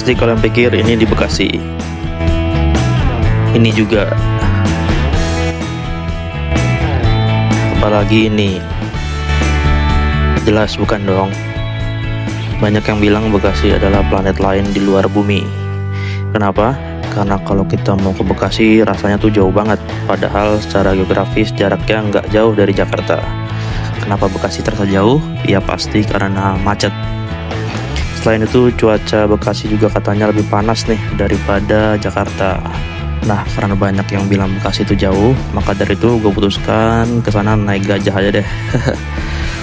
Pasti kalian pikir ini di Bekasi. Ini juga. Apalagi ini. Jelas bukan dong. Banyak yang bilang Bekasi adalah planet lain di luar bumi. Kenapa? Karena kalau kita mau ke Bekasi rasanya tuh jauh banget. Padahal secara geografis jaraknya nggak jauh dari Jakarta. Kenapa Bekasi terasa jauh? Ya pasti karena macet. Selain itu cuaca Bekasi juga katanya lebih panas nih daripada Jakarta. Nah karena banyak yang bilang Bekasi itu jauh, maka dari itu gue putuskan ke sana naik gajah aja deh.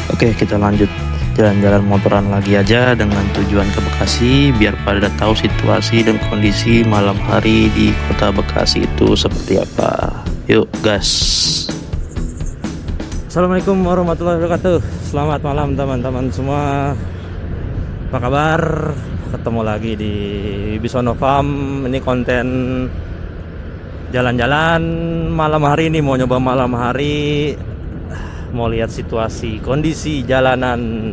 Oke, kita lanjut jalan-jalan motoran lagi aja dengan tujuan ke Bekasi, biar pada tahu situasi dan kondisi malam hari di kota Bekasi itu seperti apa. Yuk gas. Assalamualaikum warahmatullahi wabarakatuh. Selamat malam teman-teman semua. Apa kabar? Ketemu lagi di Bisono Farm. Ini konten jalan-jalan malam hari ini. Mau nyoba malam hari, mau lihat situasi kondisi jalanan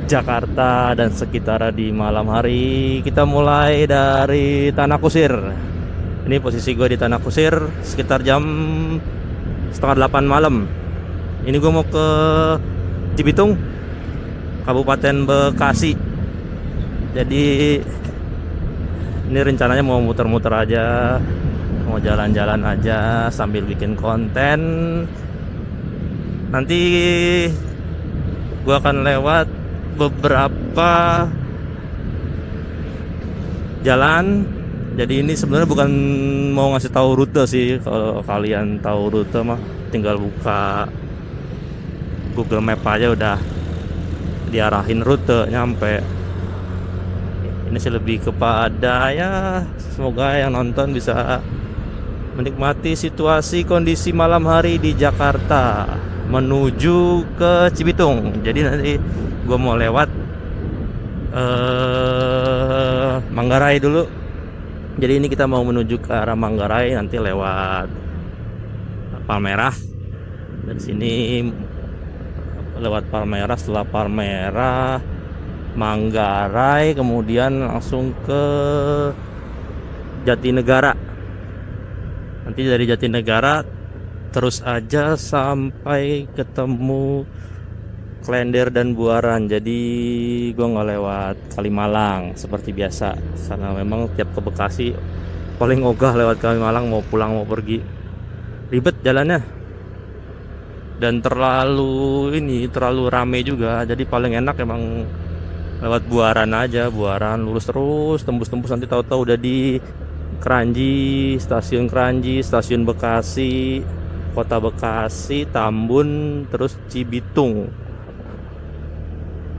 Jakarta dan sekitar di malam hari. Kita mulai dari Tanah Kusir. Ini posisi gue di Tanah Kusir sekitar jam 7:30 malam. Ini gue mau ke Cibitung, Kabupaten Bekasi. Jadi ini rencananya mau muter-muter aja, mau jalan-jalan aja sambil bikin konten. Nanti gua akan lewat beberapa jalan. Jadi ini sebenarnya bukan mau ngasih tahu rute sih. Kalau kalian tahu rute mah tinggal buka Google Map aja udah diarahin rute nyampe. Ini sih lebih kepada ya semoga yang nonton bisa menikmati situasi kondisi malam hari di Jakarta menuju ke Cibitung. Jadi nanti gue mau lewat Manggarai dulu. Jadi ini kita mau menuju ke arah Manggarai, nanti lewat Palmerah. Dari sini lewat Palmerah, setelah Palmerah Manggarai, kemudian langsung ke Jatinegara. Nanti dari Jatinegara terus aja sampai ketemu Klender dan Buaran. Jadi gue nggak lewat Kalimalang seperti biasa, karena memang tiap ke Bekasi paling ogah lewat Kalimalang, mau pulang mau pergi ribet jalannya dan terlalu rame juga. Jadi paling enak emang lewat Buaran aja. Buaran lurus terus tembus nanti tahu-tahu udah di Kranji, stasiun Kranji, stasiun Bekasi, kota Bekasi, Tambun, terus Cibitung.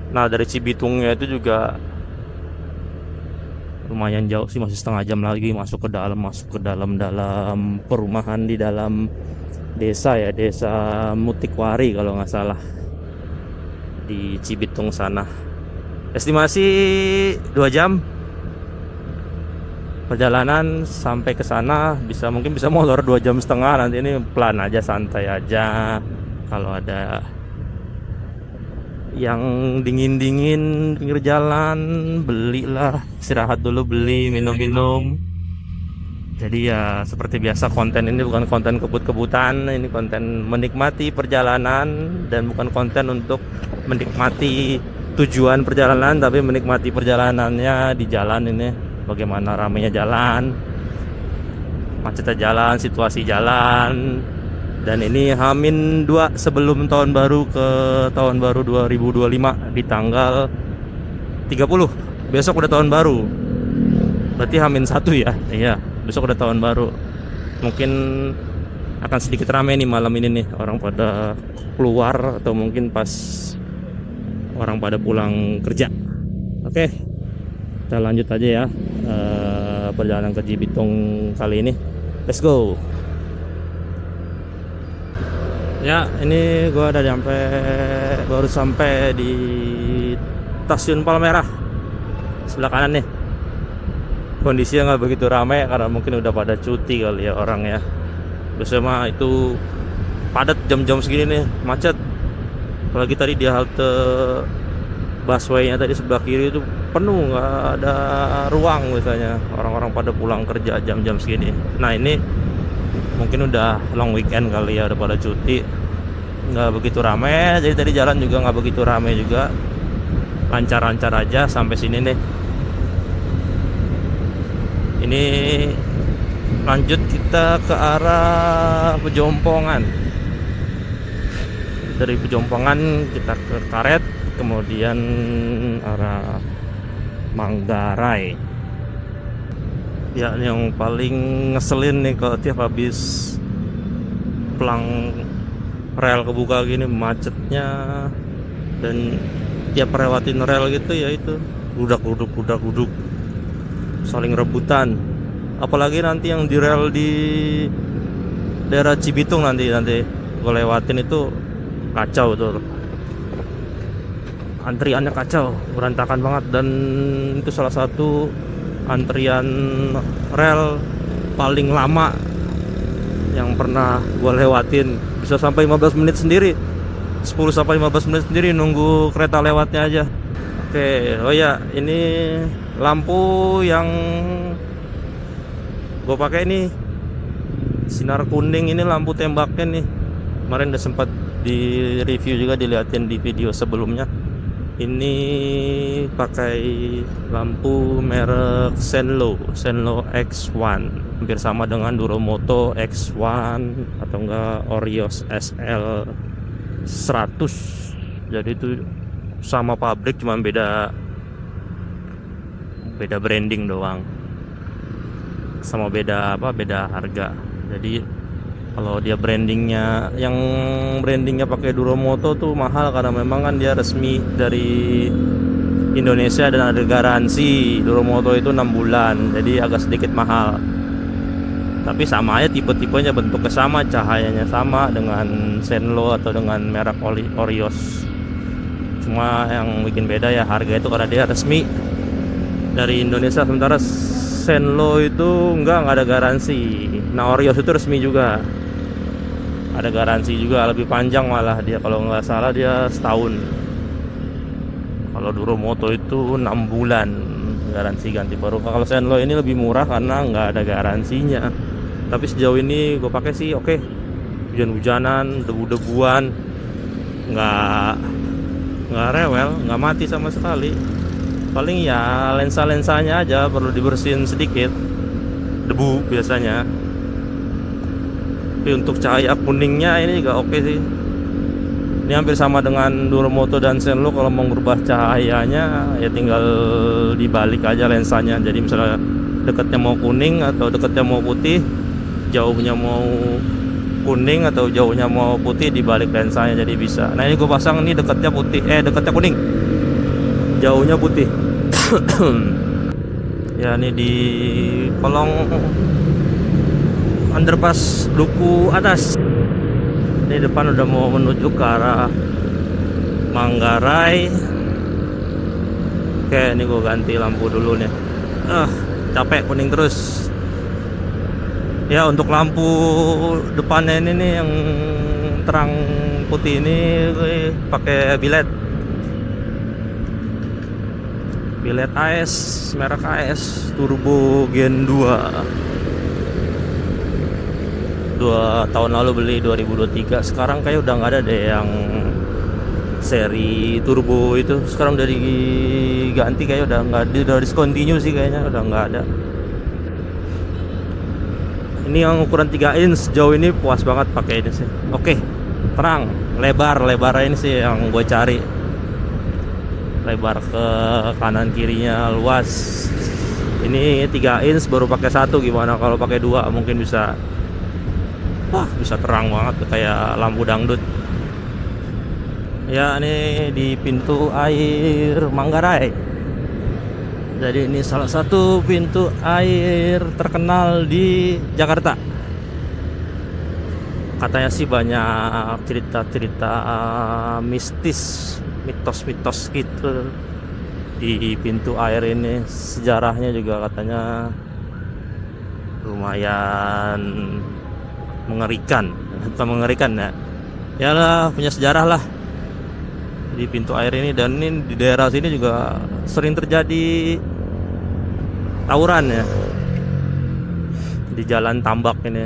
Nah dari Cibitungnya itu juga lumayan jauh sih, masih setengah jam lagi masuk ke dalam perumahan di dalam desa ya, desa Mutikwari kalau nggak salah, di Cibitung sana. Estimasi 2 jam perjalanan sampai ke sana. Mungkin bisa molor 2,5 jam. Nanti ini pelan aja, santai aja. Kalau ada yang dingin pinggir jalan, belilah, istirahat dulu, beli minum-minum. Jadi ya seperti biasa, konten ini bukan konten kebut-kebutan. Ini konten menikmati perjalanan dan bukan konten untuk menikmati tujuan perjalanan, tapi menikmati perjalanannya di jalan ini. Bagaimana ramainya jalan, macetnya jalan, situasi jalan. Dan ini H-2 sebelum tahun baru, ke tahun baru 2025 di tanggal 30. Besok udah tahun baru. Berarti H-1 ya. Iya, besok udah tahun baru. Mungkin akan sedikit ramai nih malam ini nih, orang pada keluar atau mungkin pas orang pada pulang kerja. Oke, kita lanjut aja ya perjalanan ke Cibitung kali ini. Let's go. Ya, ini gua baru sampai di stasiun Palmerah sebelah kanan nih. Kondisinya nggak begitu ramai karena mungkin udah pada cuti kali ya orang ya. Biasanya mah itu padat jam-jam segini nih, macet. Apalagi tadi di halte busway-nya tadi sebelah kiri itu penuh, nggak ada ruang biasanya, orang-orang pada pulang kerja jam-jam segini. Nah ini mungkin udah long weekend kali ya, udah pada cuti, nggak begitu rame. Jadi tadi jalan juga nggak begitu rame juga, lancar-lancar aja sampai sini nih. Ini lanjut kita ke arah Pejompongan. Dari Pejompongan kita ke Karet, kemudian arah Manggarai. Ya, yang paling ngeselin nih kalau tiap habis pelang rel kebuka gini, macetnya. Dan tiap lewatin rel gitu ya itu budak saling rebutan. Apalagi nanti yang di rel di daerah Cibitung nanti gue lewatin itu kacau tuh, antriannya kacau, berantakan banget. Dan itu salah satu antrian rel paling lama yang pernah gue lewatin, bisa sampai 15 menit sendiri, 10 sampai 15 menit sendiri nunggu kereta lewatnya aja. Oke, oh ya, ini lampu yang gue pakai ini sinar kuning, ini lampu tembaknya nih. Kemarin udah sempat di review juga, dilihatin di video sebelumnya. Ini pakai lampu merek Senlo X1, hampir sama dengan Duromoto X1 atau enggak Orios SL 100. Jadi itu sama pabrik, cuma beda branding doang, sama beda harga. Jadi kalau dia brandingnya pakai Duromoto tuh mahal, karena memang kan dia resmi dari Indonesia dan ada garansi. Duromoto itu 6 bulan, jadi agak sedikit mahal. Tapi sama aja, tipe-tipenya, bentuknya sama, cahayanya sama dengan Senlo atau dengan merek Orios. Cuma yang bikin beda ya harga itu, karena dia resmi dari Indonesia, sementara Senlo itu enggak ada garansi. Nah, Orios itu resmi juga, ada garansi juga, lebih panjang malah dia, kalau nggak salah dia setahun. Kalau Duromoto itu 6 bulan garansi ganti baru. Kalau Senlo ini lebih murah karena nggak ada garansinya. Tapi sejauh ini gue pakai sih oke. Hujan-hujanan, debu-debuan, nggak rewel, nggak mati sama sekali. Paling ya lensa-lensanya aja perlu dibersihin sedikit, debu biasanya. Tapi untuk cahaya kuningnya ini juga oke sih. Ini hampir sama dengan Duromoto dan Senlo. Kalau mau merubah cahayanya ya tinggal dibalik aja lensanya. Jadi misalnya dekatnya mau kuning atau dekatnya mau putih, jauhnya mau kuning atau jauhnya mau putih, dibalik lensanya jadi bisa. Nah ini gue pasang, ini dekatnya putih, dekatnya kuning, jauhnya putih. Ya ini di kolong underpass Duku Atas. Ini depan udah mau menuju ke arah Manggarai. Oke, ini gue ganti lampu dulu nih. Capek kuning terus. Ya, untuk lampu depannya ini nih yang terang putih ini gue pakai bilet AS, merek AS Turbo Gen 2 tahun lalu beli, 2023. Sekarang kayak udah nggak ada deh yang seri turbo itu. Sekarang udah diganti, kayak udah nggak, udah discontinue sih kayaknya, udah nggak ada. Ini yang ukuran 3 inch, sejauh ini puas banget pakai ini sih. Oke, terang, lebar ini sih yang gue cari. Lebar ke kanan kirinya luas. Ini 3 inch baru pakai 1, gimana kalau pakai 2? Mungkin bisa terang banget kayak lampu dangdut. Ya, ini di pintu air Manggarai. Jadi ini salah satu pintu air terkenal di Jakarta. Katanya sih banyak cerita-cerita mistis, mitos-mitos gitu di pintu air ini. Sejarahnya juga katanya lumayan mengerikan. Bukan mengerikan ya, ya lah, punya sejarah lah. di pintu air ini. Dan ini di daerah sini juga sering terjadi tawuran ya, di jalan tambak ini.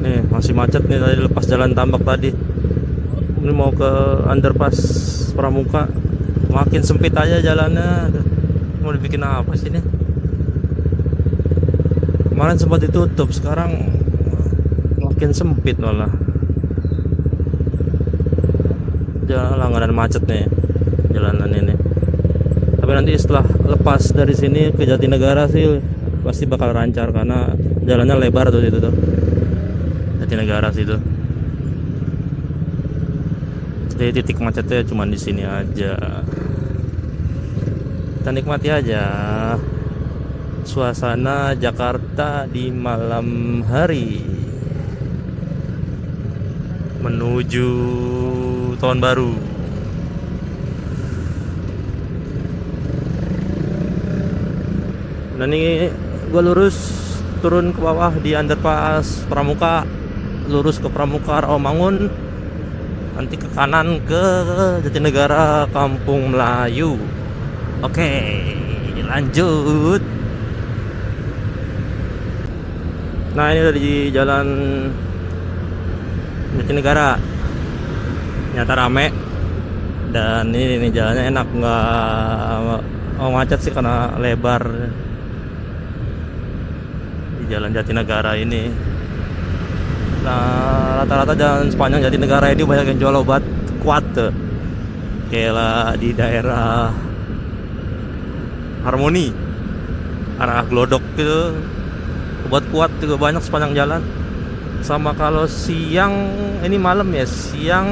Nih masih macet nih, tadi lepas jalan tambak tadi. Ini mau ke underpass Pramuka, makin sempit aja jalannya. Mau dibikin apa sih ini? Kemarin sempat ditutup, sekarang makin sempit malah. Jalan langganan macet nih jalanan ini. Tapi nanti setelah lepas dari sini ke Jatinegara sih pasti bakal lancar, karena jalannya lebar tuh itu tuh. Jatinegara situ. Jadi titik macetnya cuma di sini aja. Kita nikmati aja suasana Jakarta di malam hari menuju tahun baru. Dan ini gue lurus turun ke bawah di underpass Pramuka, lurus ke Pramuka Rawamangun, nanti ke kanan ke Jatinegara Kampung Melayu. Oke, lanjut. Nah ini udah di jalan Jatinegara, nyata rame. Dan ini jalannya enak, nggak macet sih karena lebar di jalan Jatinegara ini. Nah rata-rata jalan sepanjang Jatinegara ini banyak yang jual obat kuat tuh. Kayak di daerah Harmoni, arah Glodok gitu, obat kuat juga banyak sepanjang jalan. Sama kalau siang, ini malam ya, siang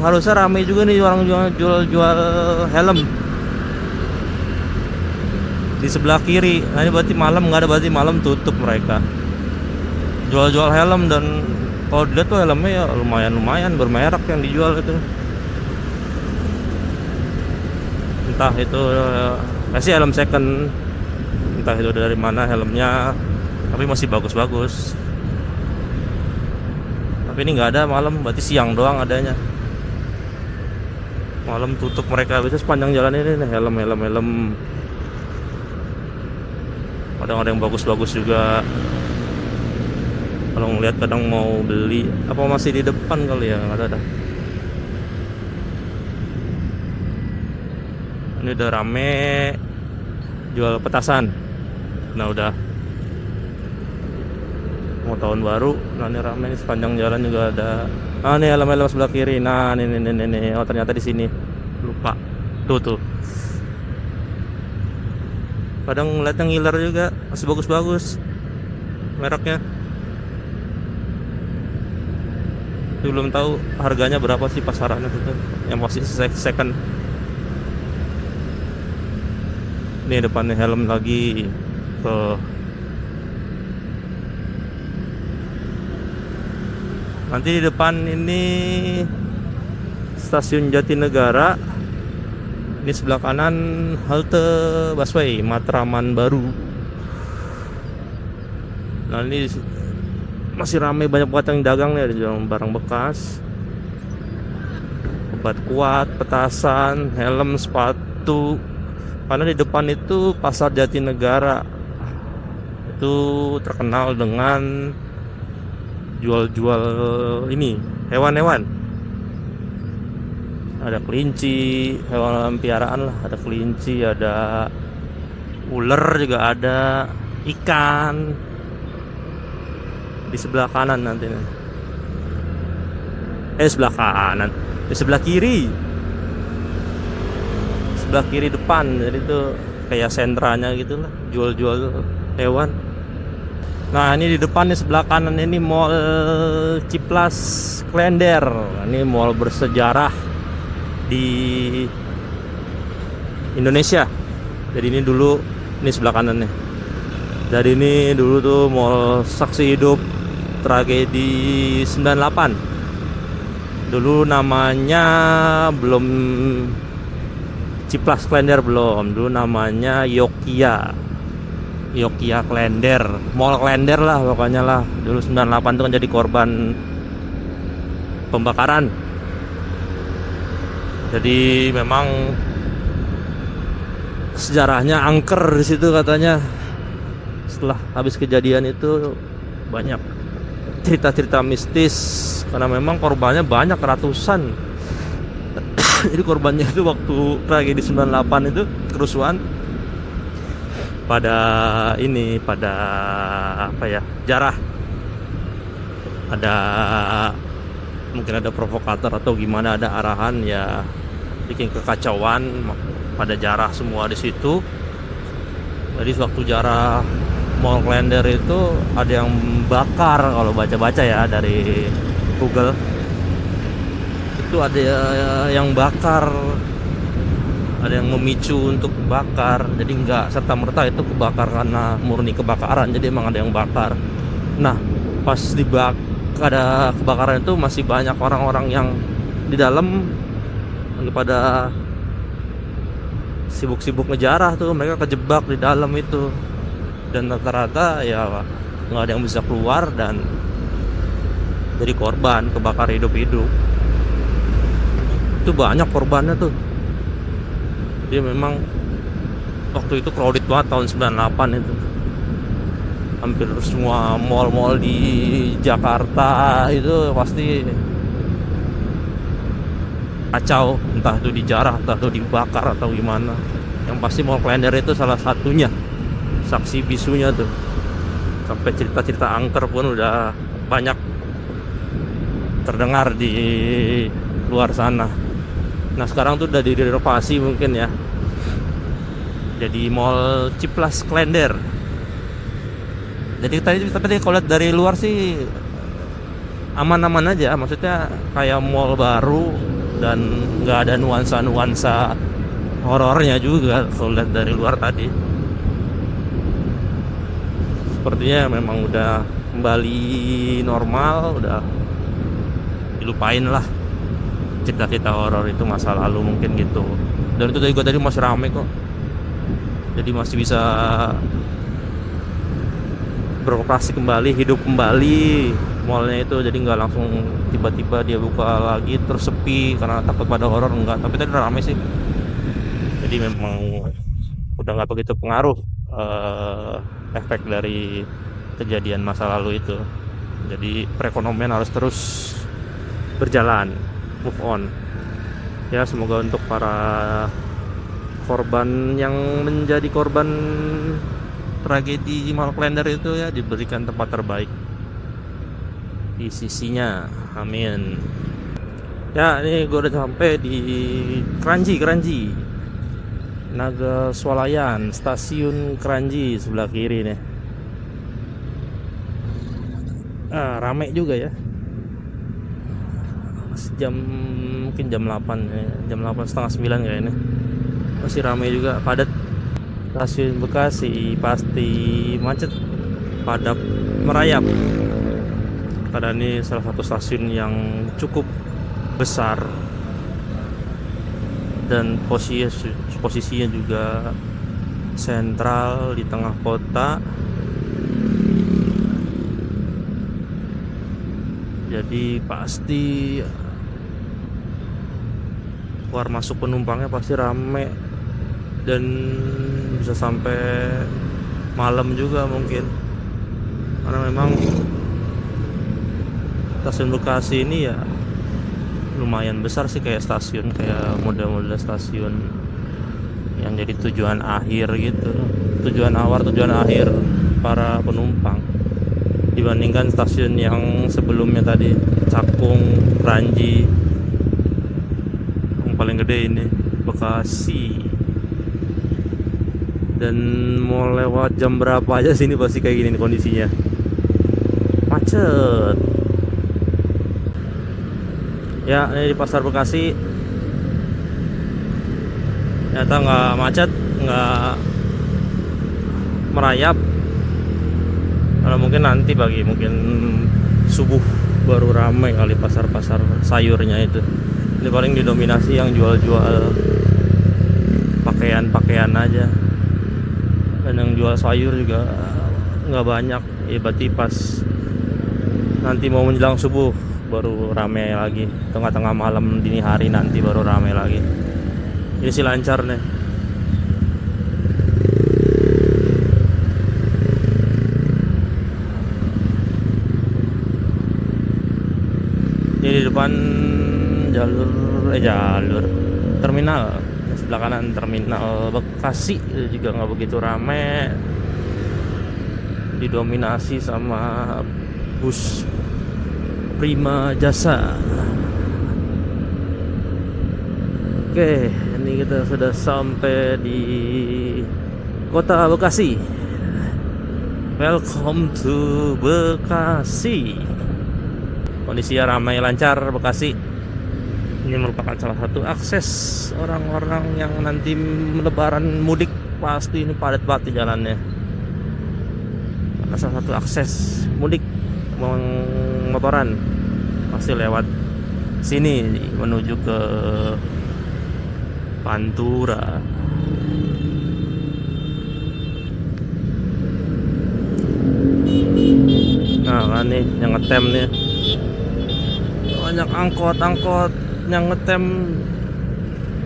harusnya ramai juga nih orang jual helm di sebelah kiri. Nah ini berarti malam nggak ada, berarti malam tutup mereka. Jual helm, dan kalau dilihat tuh helmnya ya lumayan bermerek yang dijual itu. Entah itu sih helm second, entah itu dari mana helmnya, tapi masih bagus-bagus. Tapi ini nggak ada malam, berarti siang doang adanya. Malam tutup mereka. Bisa sepanjang jalan ini nih, helm. Kadang ada yang bagus-bagus juga. Kalau ngeliat kadang mau beli, apa masih di depan kali ya, nggak ada. Ini udah rame jual petasan. Nah udah mau tahun baru, nah ini rame nih, sepanjang jalan juga ada. Ah nih helm sebelah kiri. Nah ini. Oh ternyata di sini, lupa. Tuh. Kadang ngeliatnya ngiler juga, masih bagus-bagus mereknya. Belum tahu harganya berapa sih pasarannya itu, yang masih second. Ini depannya helm lagi tuh. Nanti di depan ini stasiun Jatinegara. Ini sebelah kanan halte busway Matraman Baru. Nah ini masih ramai, banyak banget yang dagang nih, ada jual barang bekas, obat kuat, petasan, helm, sepatu. Karena di depan itu pasar Jatinegara itu terkenal dengan jual-jual ini hewan-hewan. Ada kelinci, hewan piaraan lah, ada kelinci, ada ular juga ada, ikan. Di sebelah kanan nanti nih. Sebelah kanan, di sebelah kiri. Sebelah kiri depan, jadi itu kayak sentranya gitu lah, jual-jual hewan. Nah ini di depan nih sebelah kanan ini Mall Ciplas Klender. Ini mall bersejarah di Indonesia. Jadi ini dulu, ini sebelah kanan nih. Jadi ini dulu tuh mall saksi hidup tragedi 98. Dulu namanya belum Ciplas Klender, belum. Dulu namanya Yokia Klender, Mall Klender lah pokoknya lah. Dulu 98 itu kan jadi korban pembakaran. Jadi memang sejarahnya angker di situ katanya. Setelah habis kejadian itu banyak cerita-cerita mistis karena memang korbannya banyak, ratusan. Jadi korbannya itu waktu tragedi 98 itu kerusuhan pada apa ya, jarah. Ada mungkin ada provokator atau gimana, ada arahan ya bikin kekacauan, pada jarah semua di situ. Jadi waktu jarah Mall Klender itu ada yang bakar, kalau baca-baca ya dari Google itu ada yang bakar, ada yang memicu untuk bakar. Jadi nggak serta merta itu kebakar karena murni kebakaran, jadi emang ada yang bakar. Nah pas ada kebakaran itu masih banyak orang-orang yang di dalam lagi pada sibuk-sibuk ngejarah tuh, mereka kejebak di dalam itu, dan rata-rata ya nggak ada yang bisa keluar dan jadi korban kebakar hidup-hidup. Itu banyak korbannya tuh. Dia memang waktu itu crowded banget tahun 98 itu. Hampir semua mall-mall di Jakarta itu pasti kacau, entah itu dijarah, entah itu dibakar atau gimana. Yang pasti Mall Klender itu salah satunya, saksi bisunya tuh. Sampai cerita-cerita angker pun udah banyak terdengar di luar sana. Nah sekarang tuh udah direnovasi mungkin ya, jadi Mall Ciplus Klender. Jadi tadi kalau lihat dari luar sih aman-aman aja, maksudnya kayak mall baru dan nggak ada nuansa-nuansa horornya juga kalau lihat dari luar tadi. Sepertinya memang udah kembali normal, udah dilupain lah cerita-cerita horor itu, masa lalu mungkin gitu. Dan itu juga tadi masih rame kok, jadi masih bisa beroperasi kembali, hidup kembali mallnya itu. Jadi nggak langsung tiba-tiba dia buka lagi terus sepi karena takut pada horor, enggak. Tapi tadi ramai sih, jadi memang udah nggak begitu pengaruh efek dari kejadian masa lalu itu. Jadi perekonomian harus terus berjalan, move on ya. Semoga untuk para korban yang menjadi korban tragedi Mall Klender itu ya diberikan tempat terbaik di sisinya, amin. Ya ini gue udah sampai di Kranji Naga Swalayan, stasiun Kranji sebelah kiri nih. Rame juga ya, mungkin jam 8 ya. Jam 8 setengah 9 kayaknya masih rame juga, padat. Stasiun Bekasi pasti macet, padat merayap karena ini salah satu stasiun yang cukup besar dan posisinya juga sentral di tengah kota. Jadi pasti keluar masuk penumpangnya pasti rame dan bisa sampai malam juga mungkin, karena memang stasiun Bekasi ini ya lumayan besar sih, kayak stasiun, kayak model-model stasiun yang jadi tujuan akhir gitu, tujuan awal, tujuan akhir para penumpang, dibandingkan stasiun yang sebelumnya tadi, Cakung, Kranji. Yang paling gede ini Bekasi. Dan mau lewat jam berapa aja sini pasti kayak gini nih kondisinya, macet ya. Ini di Pasar Bekasi ternyata nggak macet, nggak merayap. Kalau mungkin nanti pagi, mungkin subuh baru ramai kali pasar-pasar sayurnya itu. Ini paling didominasi yang jual-jual pakaian aja, dan yang jual sayur juga nggak banyak ya. Berarti pas nanti mau menjelang subuh baru rame lagi. Tengah-tengah malam dini hari nanti baru rame lagi. Ini sih lancar nih. Ini di depan jalur terminal, sebelah kanan terminal Bekasi juga nggak begitu rame, didominasi sama bus Prima Jasa. Oke, ini kita sudah sampai di kota Bekasi. Welcome to Bekasi. Kondisinya ramai lancar Bekasi. Ini merupakan salah satu akses orang-orang yang nanti lebaran mudik. Pasti ini padat banget di jalannya. Salah satu akses mudik motoran pasti lewat sini menuju ke Pantura. Nah kan nih yang ngetem nih, banyak angkot yang ngetem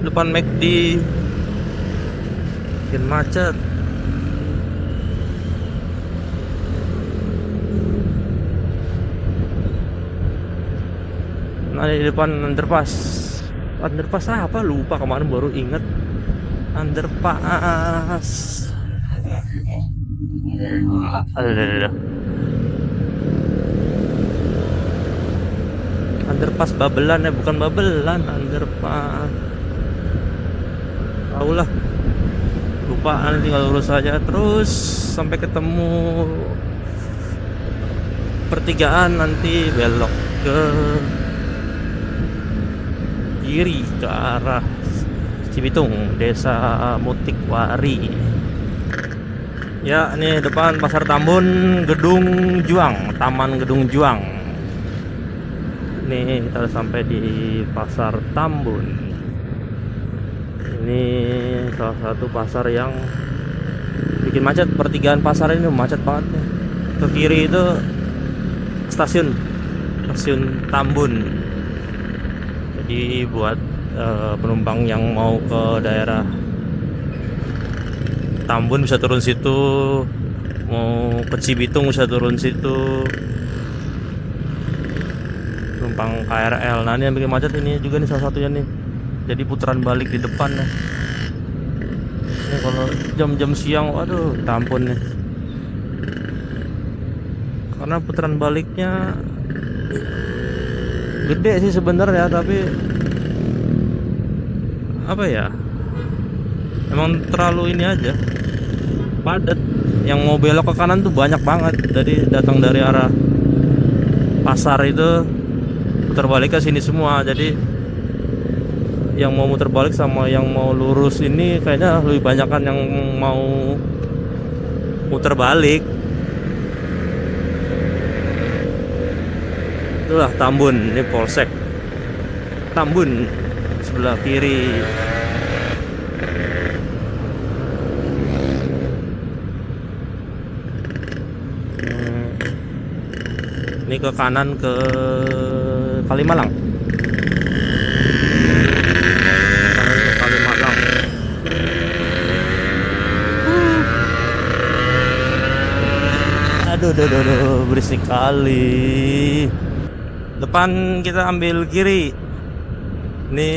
depan McD, bikin macet. Nah di depan underpass apa lupa, kemarin baru inget. Underpass underpass Babelan ya, bukan Babelan, underpass. Taulah, lupa, nanti tinggal lurus saja terus sampai ketemu pertigaan, nanti belok ke kiri ke arah Cibitung, Desa Mutikwari. Ya, ini depan Pasar Tambun, Gedung Juang, Taman Gedung Juang. Ini kita sampai di Pasar Tambun. Ini salah satu pasar yang bikin macet. Pertigaan pasar ini macet banget nih. Ke kiri itu stasiun Tambun. Jadi buat penumpang yang mau ke daerah Tambun bisa turun situ, mau ke Cibitung bisa turun situ, penumpang KRL. Nah ini yang bikin macet ini juga nih salah satunya nih. Jadi putaran balik di depan nih. Ini kalau jam-jam siang, waduh, tampun nih. Karena putaran baliknya gede sih sebenarnya, tapi apa ya, emang terlalu ini aja, padat. Yang mau belok ke kanan tuh banyak banget. Jadi datang dari arah pasar itu putar balik ke sini semua. Jadi yang mau muter balik sama yang mau lurus ini kayaknya lebih banyak kan yang mau muter balik. Itulah Tambun, ini Polsek Tambun sebelah kiri. Ini ke kanan ke Kalimalang. Kanan ke Kalimalang. Aduh, berisik kali. Depan kita ambil kiri. Ini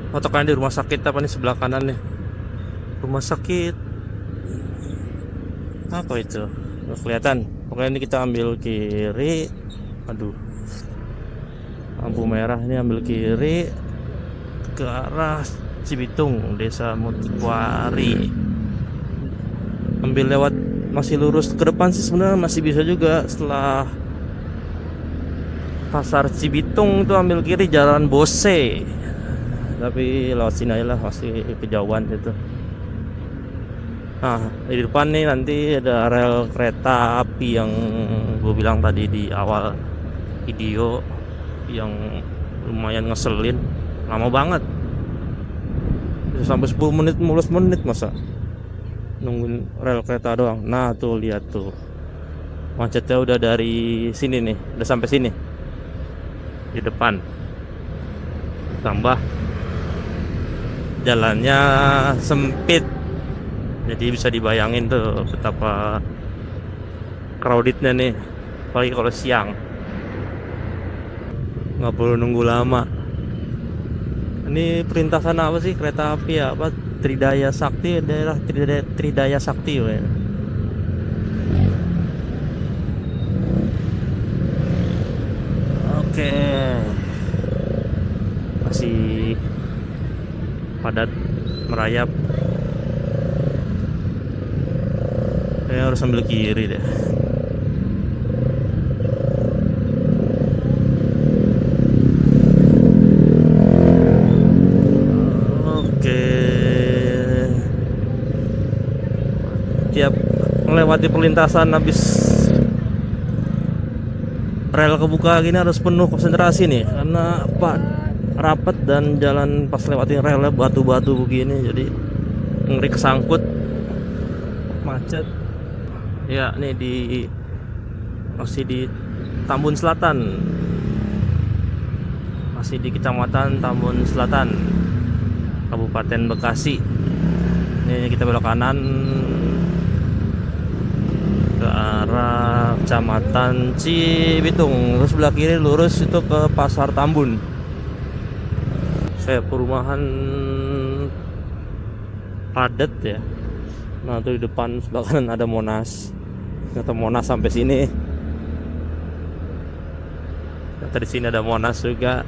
fotokan di rumah sakit apa nih, sebelah kanan nih. Rumah sakit apa itu? Nggak kelihatan. Pokoknya ini kita ambil kiri. Aduh, lampu merah. Ini ambil kiri ke arah Cibitung, Desa Mutikwari. Ambil lewat, masih lurus ke depan sih sebenarnya masih bisa juga. Setelah Pasar Cibitung itu ambil kiri Jalan Bose. Tapi lewat sini aja lah, masih kejauhan itu. Nah, di depan nih nanti ada rel kereta api yang gue bilang tadi di awal video, yang lumayan ngeselin, lama banget. Bisa sampai 10 menit, 15 menit masa nungguin rel kereta doang. Nah tuh lihat tuh, macetnya udah dari sini nih, udah sampai sini. di depan. Tambah jalannya sempit, jadi bisa dibayangin tuh betapa crowdednya nih, apalagi kalau siang. Nggak perlu nunggu lama. Ini perintasan apa sih, kereta api ya, apa, Tridaya Sakti, daerah Tridaya Sakti ya. Oke, masih padat merayap. Harus ambil kiri deh. Oke, tiap melewati perlintasan habis rel kebuka gini harus penuh konsentrasi nih, karena apa, rapat dan jalan pas lewatin relnya batu-batu begini, jadi ngeri kesangkut, macet. Ya, ini masih di Tambun Selatan, masih di Kecamatan Tambun Selatan, Kabupaten Bekasi. Ini kita belok kanan ke arah Kecamatan Cibitung, terus sebelah kiri lurus itu ke Pasar Tambun. Saya perumahan padat ya. Nah, tuh di depan sebelah kanan ada Monas. Atau Monas sampai sini. Dari sini ada Monas juga.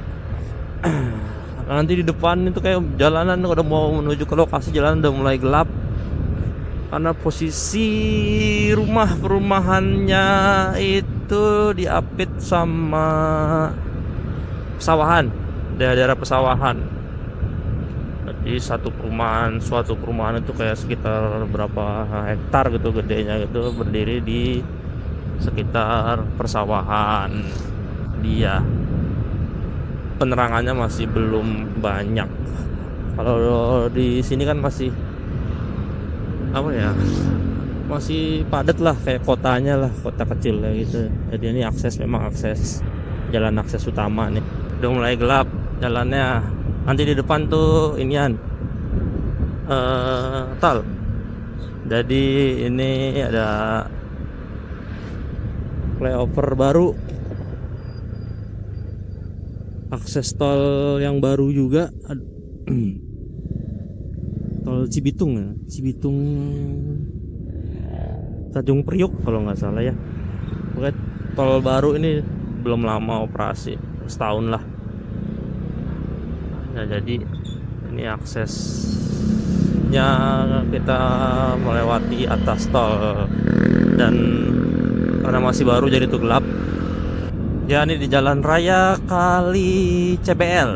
Nanti di depan itu kayak jalanan udah mau menuju ke lokasi, jalan udah mulai gelap. Karena posisi rumah perumahannya itu diapit sama pesawahan, daerah pesawahan. Jadi suatu perumahan itu kayak sekitar berapa hektar gitu gedenya gitu, berdiri di sekitar persawahan. Dia penerangannya masih belum banyak. Kalau di sini kan masih apa ya, masih padat lah, kayak kotanya lah, kota kecil ya gitu. Jadi ini memang akses jalan akses utama nih. Udah mulai gelap jalannya. Nanti di depan tuh inian tol. Jadi ini ada flyover baru, akses tol yang baru juga. Tol Cibitung ya, Cibitung Tanjung Priok kalau nggak salah ya. Pokoknya tol baru ini belum lama operasi, setahun lah. Nah, jadi ini aksesnya kita melewati atas tol, dan karena masih baru jadi tuh gelap. Ya, ini di Jalan Raya Kali CBL.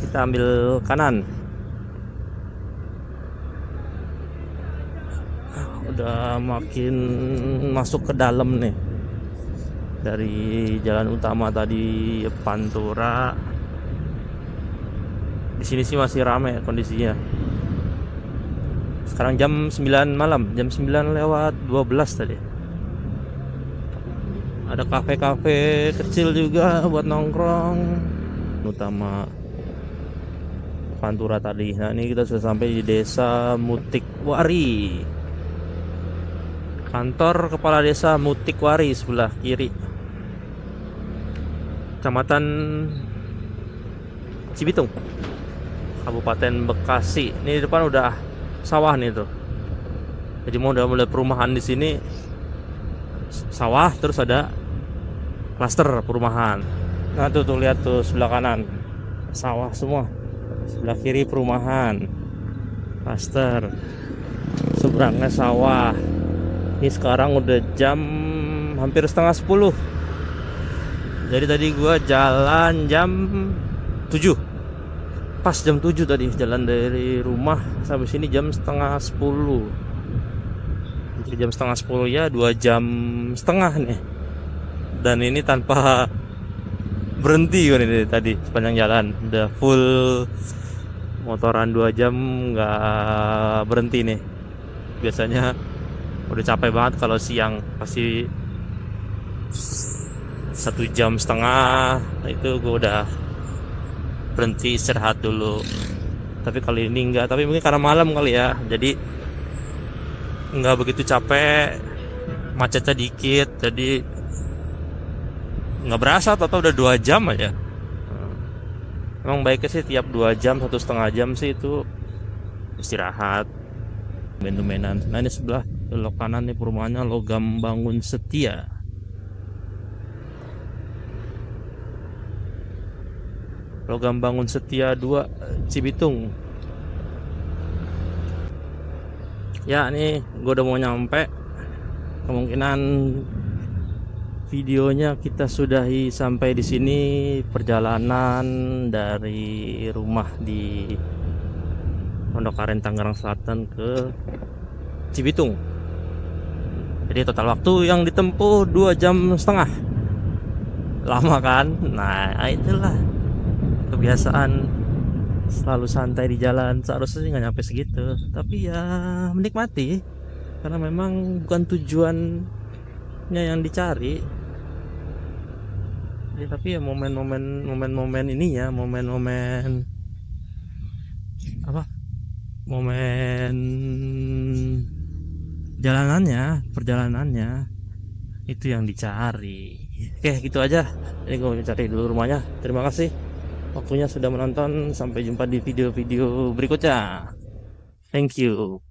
Kita ambil kanan. Udah makin masuk ke dalam nih. Dari jalan utama tadi Pantura. Di sini sih masih ramai kondisinya. Sekarang jam 9 malam, jam 9 lewat 12 tadi. Ada kafe-kafe kecil juga buat nongkrong. Utama Pantura tadi. Nah, ini kita sudah sampai di Desa Mutikwari. Kantor Kepala Desa Mutikwari sebelah kiri. Kecamatan Cibitung, Kabupaten Bekasi. Ini di depan udah sawah nih tuh. Jadi mau udah mulai perumahan di sini, sawah, terus ada klaster perumahan. Nah tuh lihat tuh sebelah kanan sawah semua, sebelah kiri perumahan, klaster, seberangnya sawah. Ini sekarang udah jam hampir setengah 10. Jadi tadi gua jalan jam 7. Pas jam 7 tadi jalan dari rumah sampai sini jam setengah 10. Jadi jam setengah 10 ya, 2 jam setengah nih. Dan ini tanpa berhenti kan ini tadi sepanjang jalan. Udah full motoran 2 jam nggak berhenti nih. Biasanya udah capek banget kalau siang, pasti 1,5 jam itu gue udah berhenti istirahat dulu. Tapi kali ini enggak, tapi mungkin karena malam kali ya, jadi nggak begitu capek, macetnya dikit, jadi nggak berasa, atau udah 2 jam aja. Emang baiknya sih tiap 2 jam, 1,5 jam sih itu istirahat, main-mainan. Nah ini sebelah belok kanan nih perumahannya Logam Bangun Setia. Logam Bangun Setia 2 Cibitung. Ya nih gue udah mau nyampe. Kemungkinan videonya kita sudahi sampai di sini, perjalanan dari rumah di Pondok Aren Tangerang Selatan ke Cibitung. Jadi total waktu yang ditempuh 2,5 jam. Lama kan? Nah itulah kebiasaan selalu santai di jalan. Seharusnya sih nggak nyampe segitu, tapi ya menikmati karena memang bukan tujuannya yang dicari. Ya, tapi ya momen-momen ininya, momen-momen apa? Momen perjalanannya itu yang dicari. Oke, gitu aja. Ini gue mau cari dulu rumahnya. Terima kasih waktunya sudah menonton. Sampai jumpa di video-video berikutnya. Thank you.